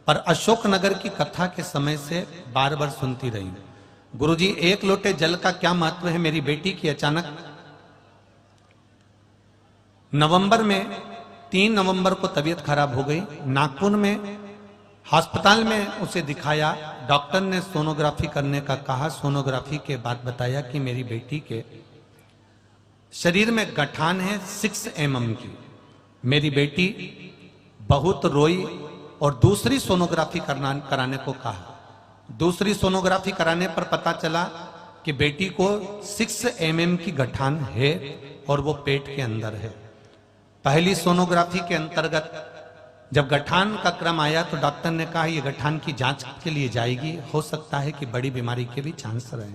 पर अशोकनगर की कथा के समय से बार बार सुनती रही। गुरुजी, एक लोटे जल का क्या महत्व है। मेरी बेटी की अचानक नवंबर में 3 नवंबर को तबीयत खराब हो गई। नागपुर में अस्पताल में उसे दिखाया। डॉक्टर ने सोनोग्राफी करने का कहा। सोनोग्राफी के बाद बताया कि मेरी बेटी के शरीर में गठान है 6 mm की। मेरी बेटी बहुत रोई और दूसरी सोनोग्राफी कराने को कहा। दूसरी सोनोग्राफी कराने पर पता चला कि बेटी को 6 mm की गठान है और वो पेट के अंदर है। पहली सोनोग्राफी के अंतर्गत जब गठान का क्रम आया तो डॉक्टर ने कहा ये गठान की जांच के लिए जाएगी, हो सकता है कि बड़ी बीमारी के भी चांस रहे।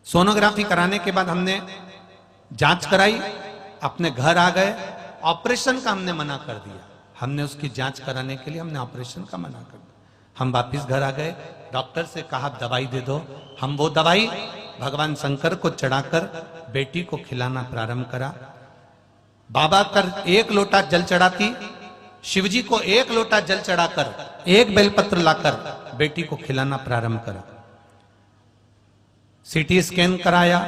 सोनोग्राफी कराने के बाद हमने जांच कराई, अपने घर आ गए। ऑपरेशन का हमने मना कर दिया। हमने उसकी जांच कराने के लिए हमने ऑपरेशन का मना कर दिया। हम वापिस घर आ गए। डॉक्टर से कहा दवाई दे दो। हम वो दवाई भगवान शंकर को चढ़ाकर बेटी को खिलाना प्रारंभ करा। बाबा कर 1 लोटा जल चढ़ाती, शिवजी को 1 लोटा जल चढ़ाकर 1 बेलपत्र लाकर बेटी को खिलाना प्रारंभ करा। सीटी स्कैन कराया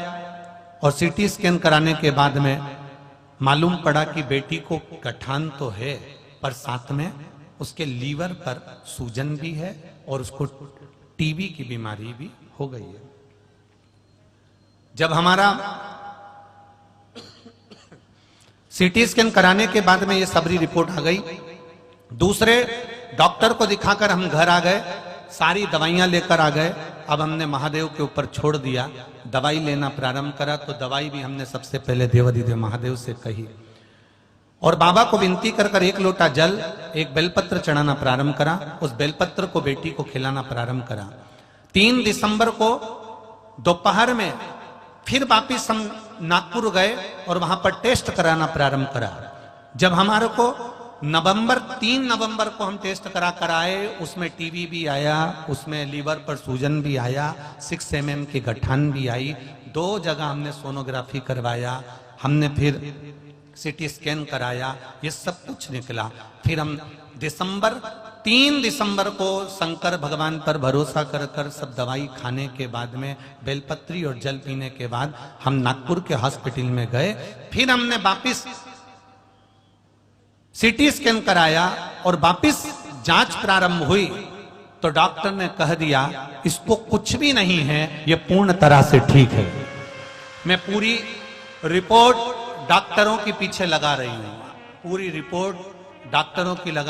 और सीटी स्कैन कराने के बाद में मालूम पड़ा कि बेटी को गठान तो है पर साथ में उसके लीवर पर सूजन भी है और उसको टीबी की बीमारी भी हो गई है। जब हमारा सीटी स्कैन कराने के बाद में ये सबरी रिपोर्ट आ गई, दूसरे डॉक्टर को दिखाकर हम घर आ गए। सारी दवाइयां लेकर आ गए। अब हमने महादेव के ऊपर छोड़ दिया, दवाई लेना प्रारंभ करा। तो दवाई भी हमने सबसे पहले देवाधिदेव महादेव से कही और बाबा को विनती कर 1 लोटा जल 1 बेलपत्र चढ़ाना प्रारंभ करा। उस बेलपत्र को बेटी को खिलाना प्रारंभ करा। 3 दिसंबर को दोपहर में फिर वापिस हम नागपुर गए और वहां पर टेस्ट कराना प्रारंभ करा। जब हमारे को 3 नवंबर को हम टेस्ट करा कर आए, उसमें टीबी भी आया, उसमें लीवर पर सूजन भी आया, 6 mm की गठान भी आई। 2 जगह हमने सोनोग्राफी करवाया। हमने फिर सीटी स्कैन कराया, ये सब कुछ निकला। फिर हम 3 दिसंबर को शंकर भगवान पर भरोसा कर कर सब दवाई खाने के बाद में बेलपत्री और जल पीने के बाद हम नागपुर के हॉस्पिटल में गए। फिर हमने वापिस सीटी स्कैन कराया और वापिस जांच प्रारंभ हुई तो डॉक्टर ने कह दिया इसको कुछ भी नहीं है, ये पूर्ण तरह से ठीक है। मैं पूरी रिपोर्ट डॉक्टरों के पीछे लगा रही हूं, पूरी रिपोर्ट डॉक्टरों की लगा